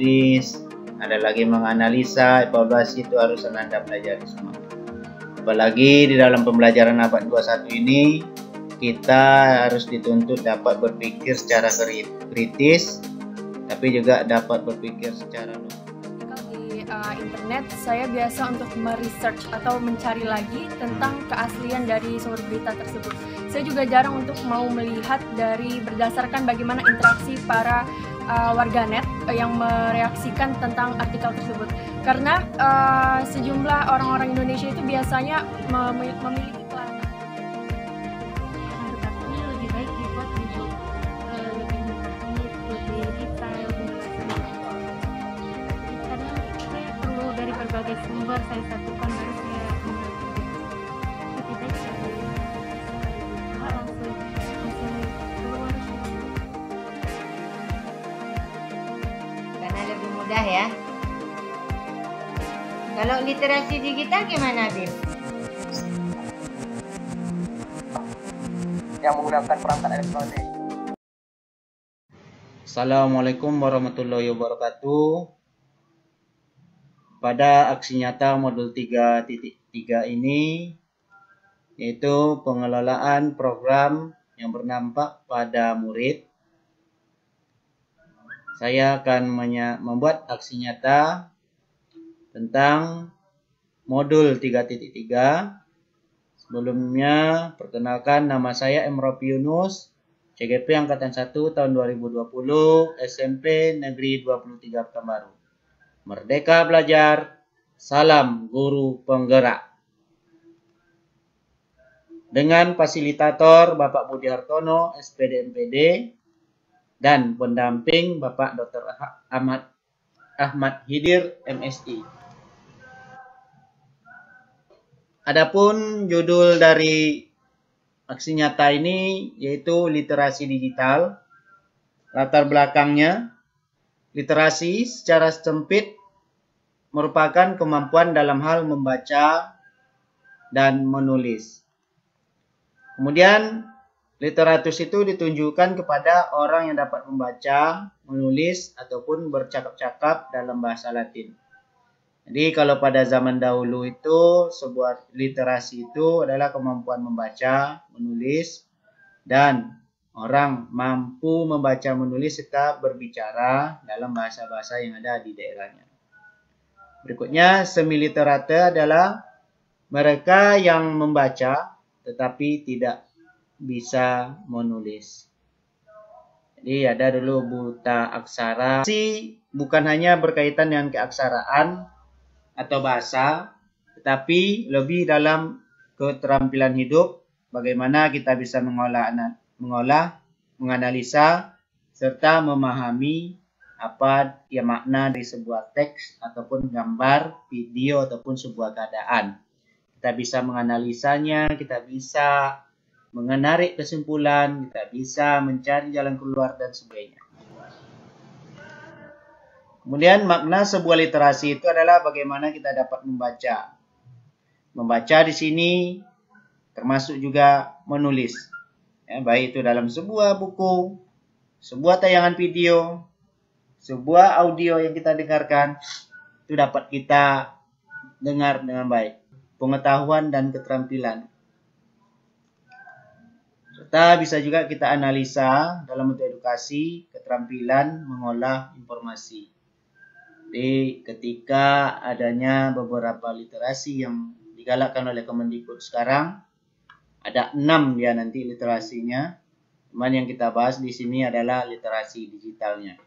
menulis, ada lagi menganalisa, evaluasi, itu harus Anda pelajari semua. Apalagi di dalam pembelajaran abad 21 ini, kita harus dituntut dapat berpikir secara kritis, tapi juga dapat berpikir secara logis. Di internet, saya biasa untuk meresearch atau mencari lagi tentang keaslian dari sumber berita tersebut. Saya juga jarang untuk mau melihat dari berdasarkan bagaimana interaksi para warganet yang mereaksikan tentang artikel tersebut. Karena sejumlah orang-orang Indonesia itu biasanya memiliki kelemahan. Tetapi lebih baik dibuat untuk lebih menarik, lebih detail, karena saya perlu dari berbagai sumber saya satukan baru saya lebih baik saya langsung keluar karena lebih mudah ya. Kalau literasi digital gimana, Bim? Yang menggunakan perangkat elektronik. Assalamualaikum warahmatullahi wabarakatuh. Pada aksi nyata modul 3.3 ini, yaitu pengelolaan program yang berdampak pada murid, saya akan membuat aksi nyata tentang modul 3.3. Sebelumnya, perkenalkan, nama saya Emrofi Yunus, CGP Angkatan 1 tahun 2020, SMP Negeri 23 Pekanbaru. Merdeka belajar, salam guru penggerak. Dengan fasilitator Bapak Budi Hartono, SPD MPD, dan pendamping Bapak Dr. Ahmad Hidir, MSI. Adapun judul dari aksi nyata ini yaitu literasi digital. Latar belakangnya, literasi secara sempit merupakan kemampuan dalam hal membaca dan menulis. Kemudian, literatus itu ditunjukkan kepada orang yang dapat membaca, menulis, ataupun bercakap-cakap dalam bahasa Latin. Jadi kalau pada zaman dahulu itu sebuah literasi itu adalah kemampuan membaca, menulis, dan orang mampu membaca, menulis, serta berbicara dalam bahasa-bahasa yang ada di daerahnya. Berikutnya, semiliterate adalah mereka yang membaca tetapi tidak bisa menulis. Jadi ada dulu buta aksara. Bukan hanya berkaitan dengan keaksaraan atau bahasa, tetapi lebih dalam keterampilan hidup, bagaimana kita bisa mengolah, menganalisa, serta memahami apa yang makna dari sebuah teks ataupun gambar, video ataupun sebuah keadaan. Kita bisa menganalisanya, kita bisa menarik kesimpulan, kita bisa mencari jalan keluar dan sebagainya. Kemudian makna sebuah literasi itu adalah bagaimana kita dapat membaca. Membaca di sini termasuk juga menulis. Ya, baik itu dalam sebuah buku, sebuah tayangan video, sebuah audio yang kita dengarkan, itu dapat kita dengar dengan baik. Pengetahuan dan keterampilan. Serta bisa juga kita analisa dalam bentuk edukasi, keterampilan mengolah informasi. Jadi ketika adanya beberapa literasi yang digalakkan oleh Kemendikbud sekarang, ada 6 dia nanti literasinya. Cuman yang kita bahas di sini adalah literasi digitalnya.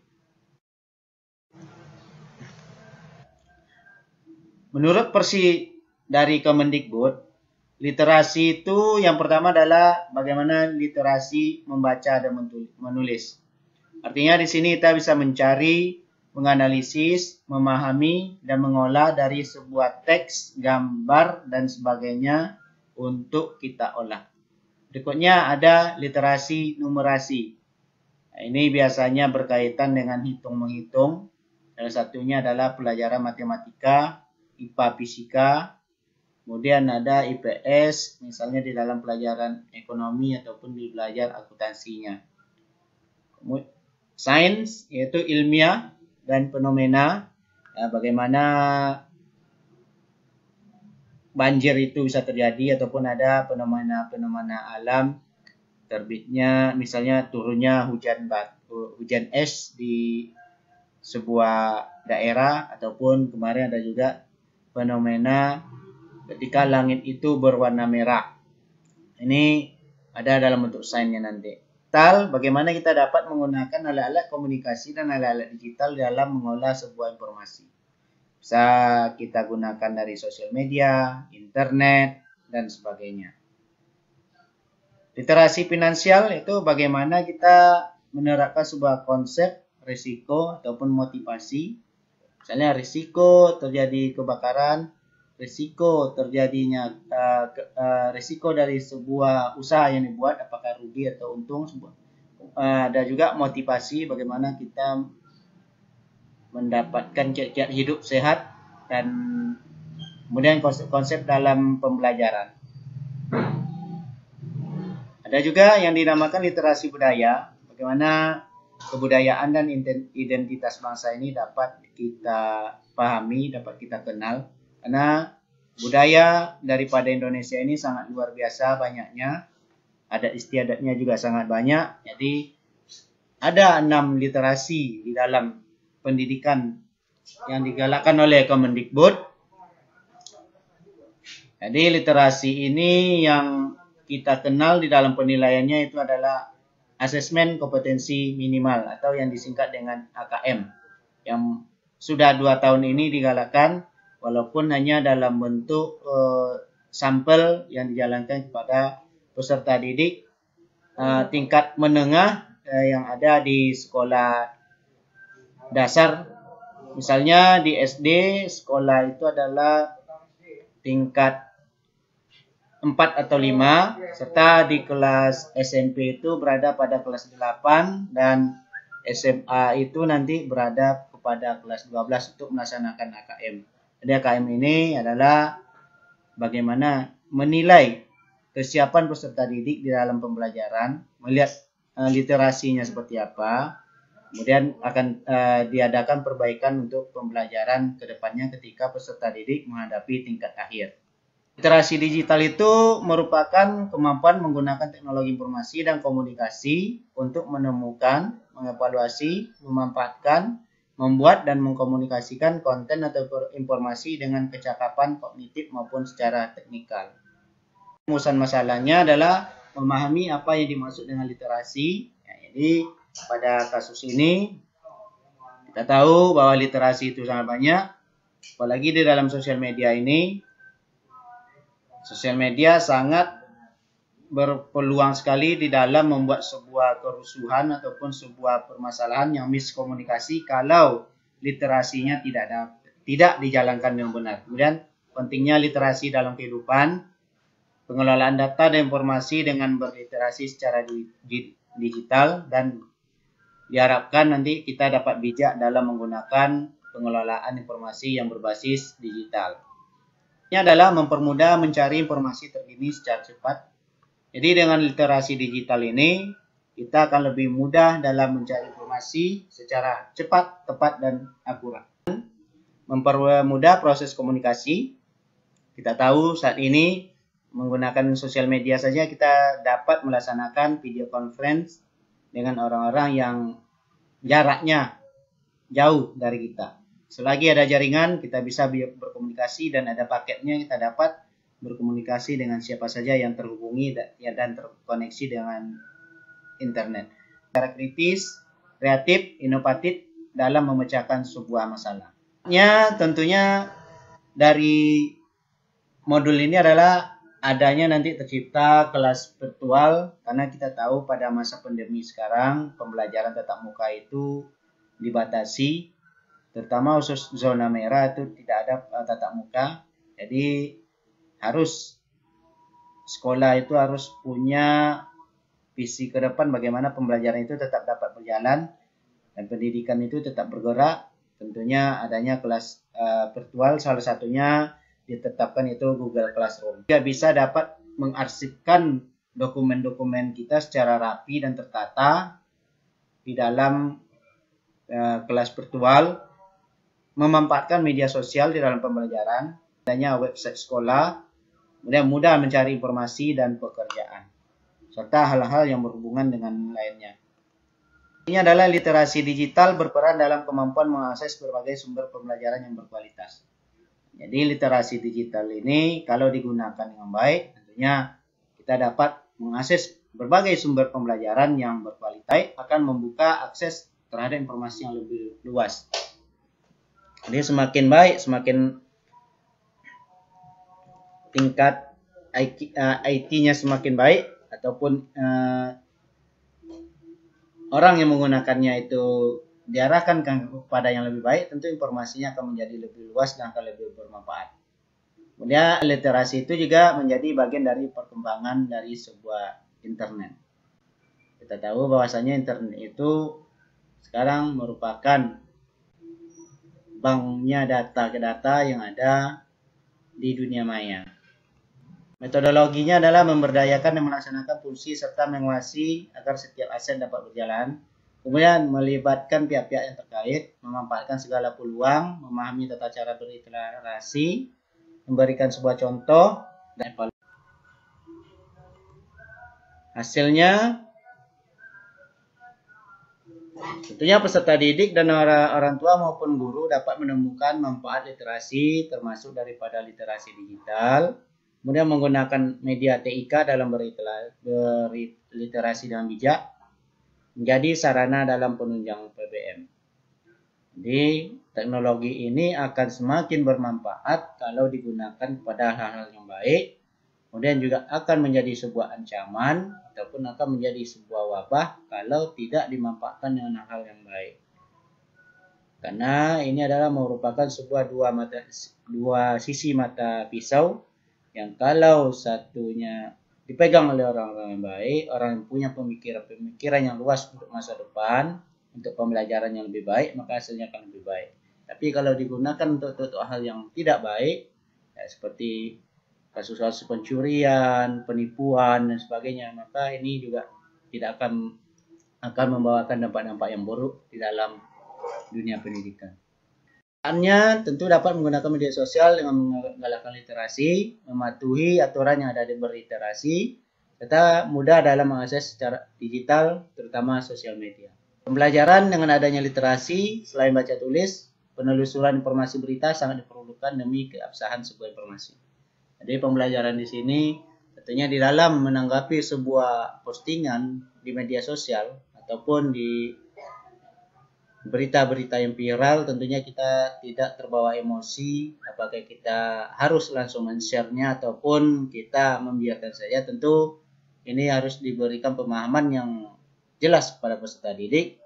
Menurut versi dari Kemendikbud, literasi itu yang pertama adalah bagaimana literasi membaca dan menulis. Artinya di sini kita bisa mencari, menganalisis, memahami, dan mengolah dari sebuah teks, gambar, dan sebagainya untuk kita olah. Berikutnya ada literasi numerasi. Nah, ini biasanya berkaitan dengan hitung-menghitung. Salah satunya adalah pelajaran matematika, IPA, fisika. Kemudian ada IPS, misalnya di dalam pelajaran ekonomi ataupun di belajar akuntansinya. Sains, yaitu ilmiah, dan fenomena, bagaimana banjir itu bisa terjadi ataupun ada fenomena alam terbitnya, misalnya turunnya hujan es di sebuah daerah, ataupun kemarin ada juga fenomena ketika langit itu berwarna merah. Ini ada dalam bentuk sainnya nanti. Bagaimana kita dapat menggunakan alat-alat komunikasi dan alat-alat digital dalam mengolah sebuah informasi. Bisa kita gunakan dari sosial media, internet, dan sebagainya. Literasi finansial itu bagaimana kita menerapkan sebuah konsep risiko ataupun motivasi. Misalnya risiko terjadi kebakaran, risiko terjadinya risiko dari sebuah usaha yang dibuat, apakah rugi atau untung. Ada juga motivasi bagaimana kita mendapatkan kiat-kiat hidup sehat, dan kemudian konsep-konsep dalam pembelajaran. Ada juga yang dinamakan literasi budaya, bagaimana kebudayaan dan identitas bangsa ini dapat kita pahami, dapat kita kenal, karena budaya daripada Indonesia ini sangat luar biasa banyaknya, adat istiadatnya juga sangat banyak. Jadi ada 6 literasi di dalam pendidikan yang digalakkan oleh Kemendikbud. Jadi literasi ini yang kita kenal di dalam penilaiannya itu adalah asesmen kompetensi minimal atau yang disingkat dengan AKM, yang sudah 2 tahun ini digalakkan walaupun hanya dalam bentuk sampel yang dijalankan kepada peserta didik tingkat menengah yang ada di sekolah dasar. Misalnya di SD sekolah itu adalah tingkat 4 atau 5, serta di kelas SMP itu berada pada kelas 8, dan SMA itu nanti berada kepada kelas 12 untuk melaksanakan AKM. Jadi AKM ini adalah bagaimana menilai kesiapan peserta didik di dalam pembelajaran, melihat literasinya seperti apa. Kemudian akan diadakan perbaikan untuk pembelajaran ke depannya ketika peserta didik menghadapi tingkat akhir. Literasi digital itu merupakan kemampuan menggunakan teknologi informasi dan komunikasi untuk menemukan, mengevaluasi, memanfaatkan, membuat dan mengkomunikasikan konten atau informasi dengan kecakapan kognitif maupun secara teknikal. Rumusan masalahnya adalah memahami apa yang dimaksud dengan literasi. Jadi pada kasus ini kita tahu bahwa literasi itu sangat banyak, apalagi di dalam sosial media ini. Sosial media sangat berpeluang sekali di dalam membuat sebuah kerusuhan ataupun sebuah permasalahan yang miskomunikasi kalau literasinya tidak dijalankan dengan benar. Kemudian pentingnya literasi dalam kehidupan, pengelolaan data dan informasi dengan berliterasi secara digital, dan diharapkan nanti kita dapat bijak dalam menggunakan pengelolaan informasi yang berbasis digital. Ini adalah mempermudah mencari informasi terkini secara cepat. Jadi dengan literasi digital ini kita akan lebih mudah dalam mencari informasi secara cepat, tepat, dan akurat. Mempermudah proses komunikasi. Kita tahu saat ini menggunakan sosial media saja kita dapat melaksanakan video conference dengan orang-orang yang jaraknya jauh dari kita. Selagi ada jaringan, kita bisa berkomunikasi, dan ada paketnya, kita dapat berkomunikasi dengan siapa saja yang terhubungi dan terkoneksi dengan internet. Secara kritis, kreatif, inovatif dalam memecahkan sebuah masalah. Tentunya dari modul ini adalah adanya nanti tercipta kelas virtual, karena kita tahu pada masa pandemi sekarang pembelajaran tatap muka itu dibatasi, terutama khusus zona merah itu tidak ada tatap muka. Jadi sekolah itu harus punya visi ke depan bagaimana pembelajaran itu tetap dapat berjalan dan pendidikan itu tetap bergerak. Tentunya adanya kelas virtual, salah satunya ditetapkan itu Google Classroom. Dia bisa dapat mengarsipkan dokumen-dokumen kita secara rapi dan tertata di dalam kelas virtual, memanfaatkan media sosial di dalam pembelajaran, adanya website sekolah, kemudian mudah mencari informasi dan pekerjaan, serta hal-hal yang berhubungan dengan lainnya. Ini adalah literasi digital berperan dalam kemampuan mengakses berbagai sumber pembelajaran yang berkualitas. Jadi literasi digital ini kalau digunakan dengan baik, tentunya kita dapat mengakses berbagai sumber pembelajaran yang berkualitas, akan membuka akses terhadap informasi yang lebih luas. Jadi semakin baik, semakin tingkat IT-nya semakin baik, ataupun orang yang menggunakannya itu diarahkan kepada yang lebih baik, tentu informasinya akan menjadi lebih luas dan akan lebih bermanfaat. Kemudian literasi itu juga menjadi bagian dari perkembangan dari sebuah internet. Kita tahu bahwasanya internet itu sekarang merupakan banknya data yang ada di dunia maya. Metodologinya adalah memberdayakan dan melaksanakan fungsi serta mengawasi agar setiap aset dapat berjalan. Kemudian melibatkan pihak-pihak yang terkait, memanfaatkan segala peluang, memahami tata cara berliterasi, memberikan sebuah contoh, dan evaluasi. Hasilnya, tentunya peserta didik dan orang tua maupun guru dapat menemukan manfaat literasi, termasuk daripada literasi digital. Kemudian menggunakan media TIK dalam berliterasi dengan bijak, menjadi sarana dalam penunjang PBM. Jadi teknologi ini akan semakin bermanfaat kalau digunakan pada hal-hal yang baik, kemudian juga akan menjadi sebuah ancaman ataupun akan menjadi sebuah wabah kalau tidak dimanfaatkan dengan hal yang baik. Karena ini adalah merupakan sebuah dua sisi mata pisau, yang kalau satunya dipegang oleh orang-orang yang baik, orang yang punya pemikiran yang luas untuk masa depan, untuk pembelajaran yang lebih baik, maka hasilnya akan lebih baik. Tapi kalau digunakan untuk hal yang tidak baik, ya, seperti kasus-kasus pencurian, penipuan, dan sebagainya, maka ini juga tidak akan membawakan dampak-dampak yang buruk di dalam dunia pendidikan. Tentu dapat menggunakan media sosial dengan menggalakkan literasi, mematuhi aturan yang ada di berliterasi, serta mudah dalam mengakses secara digital, terutama sosial media. Pembelajaran dengan adanya literasi, selain baca tulis, penelusuran informasi berita sangat diperlukan demi keabsahan sebuah informasi. Jadi pembelajaran di sini tentunya di dalam menanggapi sebuah postingan di media sosial ataupun di berita-berita yang viral, tentunya kita tidak terbawa emosi apakah kita harus langsung men-share-nya ataupun kita membiarkan saja. Tentu ini harus diberikan pemahaman yang jelas kepada peserta didik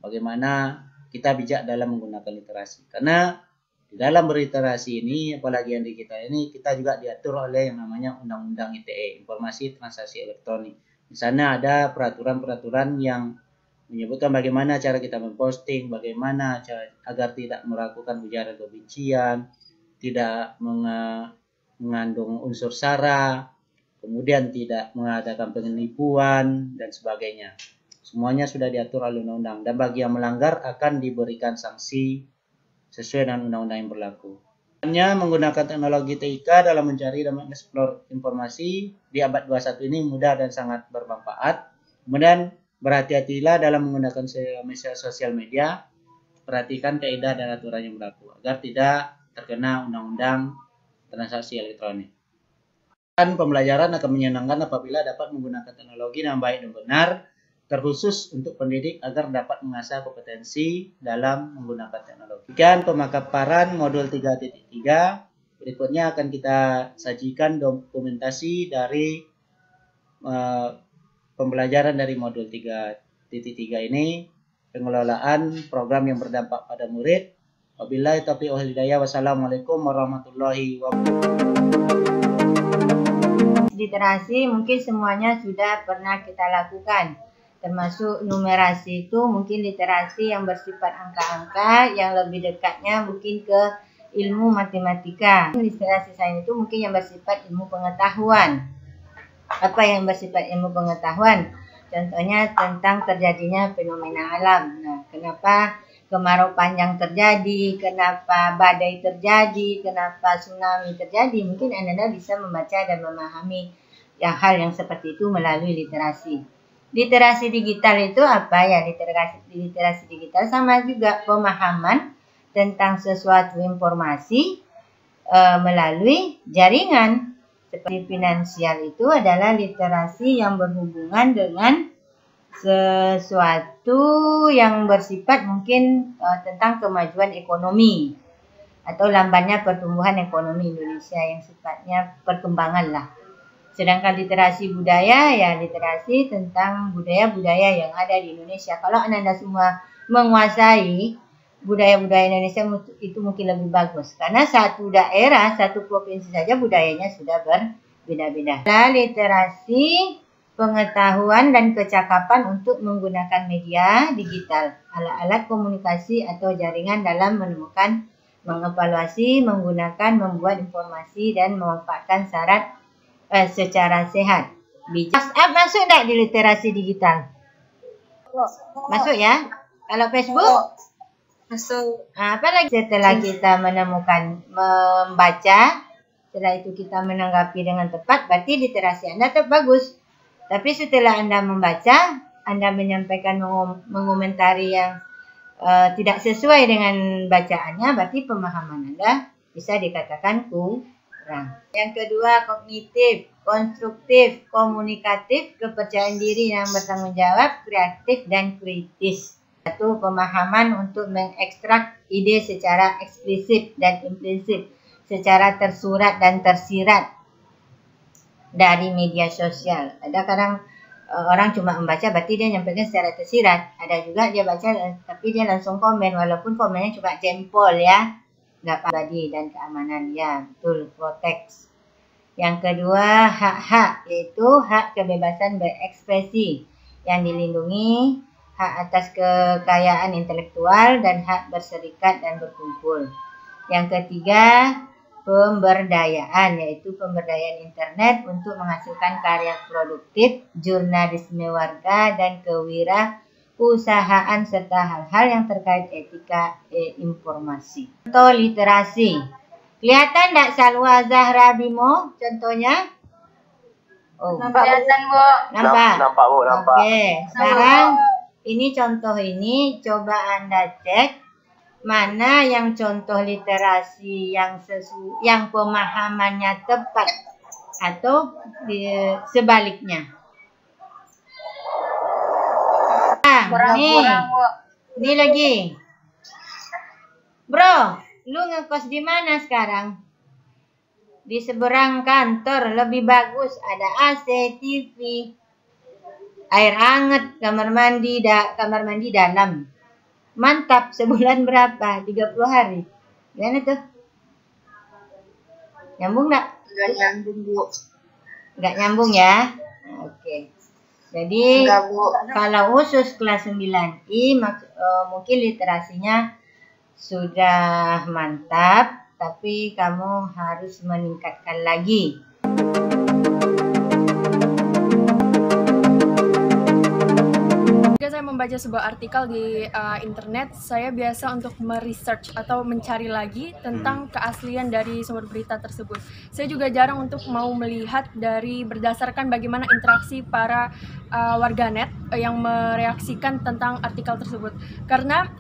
bagaimana kita bijak dalam menggunakan literasi. Karena di dalam berliterasi ini, apalagi yang di kita ini, kita juga diatur oleh yang namanya Undang-Undang ITE, Informasi Transaksi Elektronik. Di sana ada peraturan-peraturan yang menyebutkan bagaimana cara kita memposting, bagaimana cara agar tidak melakukan ujaran kebencian, tidak mengandung unsur sara, kemudian tidak mengadakan penipuan, dan sebagainya. Semuanya sudah diatur oleh undang-undang, dan bagi yang melanggar akan diberikan sanksi sesuai dengan undang-undang yang berlaku. Hanya menggunakan teknologi TIK dalam mencari dan mengeksplor informasi di abad 21 ini mudah dan sangat bermanfaat. Kemudian berhati-hatilah dalam menggunakan sosial media, perhatikan kaidah dan aturan yang berlaku agar tidak terkena undang-undang transaksi elektronik. Dan pembelajaran akan menyenangkan apabila dapat menggunakan teknologi dengan baik dan benar, terkhusus untuk pendidik agar dapat mengasah kompetensi dalam menggunakan teknologi. Demikian pemaparan modul 3.3. Berikutnya akan kita sajikan dokumentasi dari pembelajaran dari modul 3.3 ini, pengelolaan program yang berdampak pada murid. Wabillahi taufiq wal hidayah. Wassalamualaikum warahmatullahi wabarakatuh. Literasi mungkin semuanya sudah pernah kita lakukan, termasuk numerasi itu mungkin literasi yang bersifat angka-angka, yang lebih dekatnya mungkin ke ilmu matematika. Literasi sains itu mungkin yang bersifat ilmu pengetahuan. Apa yang bersifat ilmu pengetahuan? Contohnya tentang terjadinya fenomena alam. Nah, kenapa kemarau panjang terjadi, kenapa badai terjadi, kenapa tsunami terjadi. Mungkin Anda bisa membaca dan memahami hal yang seperti itu melalui literasi. Literasi digital itu apa ya? Literasi digital sama juga pemahaman tentang sesuatu informasi melalui jaringan. Seperti finansial itu adalah literasi yang berhubungan dengan sesuatu yang bersifat mungkin tentang kemajuan ekonomi atau lambannya pertumbuhan ekonomi Indonesia yang sifatnya perkembangan lah. Sedangkan literasi budaya ya literasi tentang budaya-budaya yang ada di Indonesia. Kalau Anda semua menguasai budaya-budaya Indonesia itu mungkin lebih bagus. Karena satu daerah, satu provinsi saja budayanya sudah berbeda-beda. Literasi pengetahuan dan kecakapan untuk menggunakan media digital, alat-alat komunikasi atau jaringan dalam menemukan, mengevaluasi, menggunakan, membuat informasi dan memanfaatkan secara sehat. WhatsApp masuk enggak di literasi digital? Masuk ya? Kalau Facebook? Masuk. Apalagi setelah kita menemukan, membaca, setelah itu kita menanggapi dengan tepat, berarti literasi Anda tetap bagus. Tapi setelah Anda membaca, Anda menyampaikan mengomentari yang tidak sesuai dengan bacaannya, berarti pemahaman Anda bisa dikatakan kurang. Yang kedua, kognitif, konstruktif, komunikatif, kepercayaan diri yang bertanggung jawab, kreatif, dan kritis. Satu, pemahaman untuk mengekstrak ide secara eksplisit dan implisit, secara tersurat dan tersirat dari media sosial. Ada kadang orang cuma membaca berarti dia nyampaikan secara tersirat. Ada juga dia baca tapi dia langsung komen walaupun komennya cuma jempol ya. Nggak pribadi dan keamanan ya, betul, proteks. Yang kedua, hak-hak, yaitu hak kebebasan berekspresi yang dilindungi, hak atas kekayaan intelektual, dan hak berserikat dan berkumpul. Yang ketiga, pemberdayaan, yaitu pemberdayaan internet untuk menghasilkan karya produktif, jurnalisme warga, dan kewirausahaan serta hal-hal yang terkait etika informasi. Contoh literasi. Kelihatan tidak Salwa Zahra Bimo contohnya? Oh. Kelihatan, Bu. Nampak? Nampak, Bu, nampak. Oke, sekarang ini contoh ini coba Anda cek mana yang contoh literasi yang pemahamannya tepat atau sebaliknya. Ini lagi. Bro, lu ngekos di mana sekarang? Di seberang kantor, lebih bagus ada AC, TV, air hangat, kamar mandi dalam. Mantap, sebulan berapa? 30 hari. Gimana tuh? Nyambung nggak? Nggak nyambung, Bu. Nggak nyambung ya? Oke. Jadi Enggak, Bu. kalau khusus kelas 9I mungkin literasinya sudah mantap, tapi kamu harus meningkatkan lagi. Jika saya membaca sebuah artikel di internet, saya biasa untuk meresearch atau mencari lagi tentang keaslian dari sumber berita tersebut. Saya juga jarang untuk mau melihat berdasarkan bagaimana interaksi para warganet yang mereaksikan tentang artikel tersebut. Karena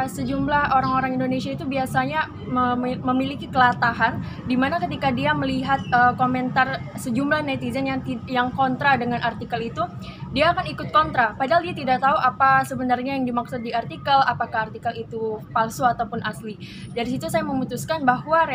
sejumlah orang-orang Indonesia itu biasanya memiliki kelatahan di mana ketika dia melihat komentar sejumlah netizen yang kontra dengan artikel itu, dia akan ikut kontra. Padahal dia tidak tahu apa sebenarnya yang dimaksud di artikel, apakah artikel itu palsu ataupun asli. Dari situ saya memutuskan bahwa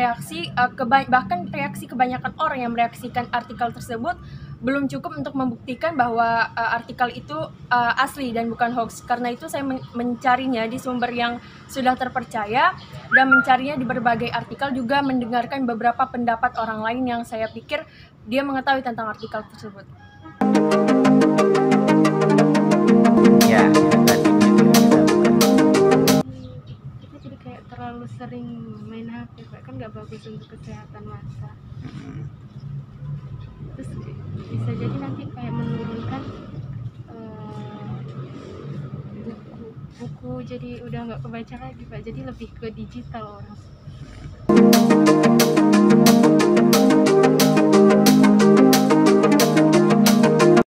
bahkan reaksi kebanyakan orang yang mereaksikan artikel tersebut belum cukup untuk membuktikan bahwa artikel itu asli dan bukan hoax. Karena itu saya mencarinya di sumber yang sudah terpercaya dan mencarinya di berbagai artikel, juga mendengarkan beberapa pendapat orang lain yang saya pikir dia mengetahui tentang artikel tersebut. Ya, Kita jadi kayak terlalu sering main HP, Pak. Kan nggak bagus untuk kesehatan mata. Terus bisa jadi nanti kayak menurunkan buku buku jadi udah nggak kebaca lagi Pak, jadi lebih ke digital orang.